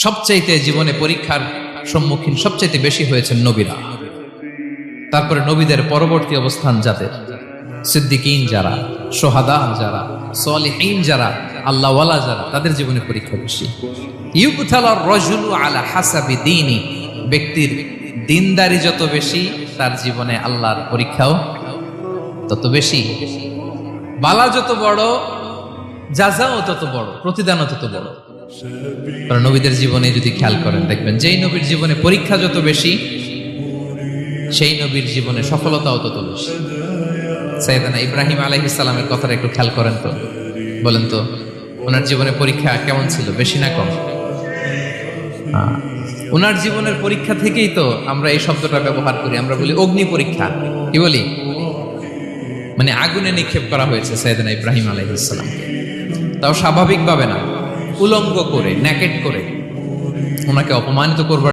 সবচাইতে জীবনে পরীক্ষার সম্মুখীন সবচাইতে বেশি হয়েছেন নবীরা। তারপরে নবীদের পরবর্তী অবস্থান যাদের, সিদ্দিকিন যারা, সোহাদা যারা, সালিহিন যারা, আল্লাহওয়ালা যারা, তাদের জীবনে পরীক্ষা বেশি। ইউবতালার রাজুলু আলা হাসাবি দীনি, ব্যক্তির দিনদারি যত বেশি তার জীবনে আল্লাহর পরীক্ষাও তত বেশি। বালা যত বড় জাযাও তত বড়, প্রতিদানও তত বড়। কারণ নবীদের জীবনে যদি খেয়াল করেন দেখবেন যেই নবীর জীবনে পরীক্ষা যত বেশি সেই নবীর জীবনে সফলতাও তত বেশি। সাইয়েদনা ইব্রাহিম আলাইহিস সালামের কথাটা একটু খেয়াল করেন তো, বলেন তো ওনার জীবনে পরীক্ষা কেমন ছিল, বেশি না কম? ওনার জীবনের পরীক্ষা থেকেই তো আমরা এই শব্দটা ব্যবহার করি, আমরা বলি অগ্নি পরীক্ষা। কি বলি? মানে আগুনে নিক্ষেপ করা হয়েছে সাইয়েদনা ইব্রাহিম আলাইহিস সালামকে, তাও স্বাভাবিকভাবে না, উলঙ্গ করে, নেকেড করে ওনাকে অপমানিত করবার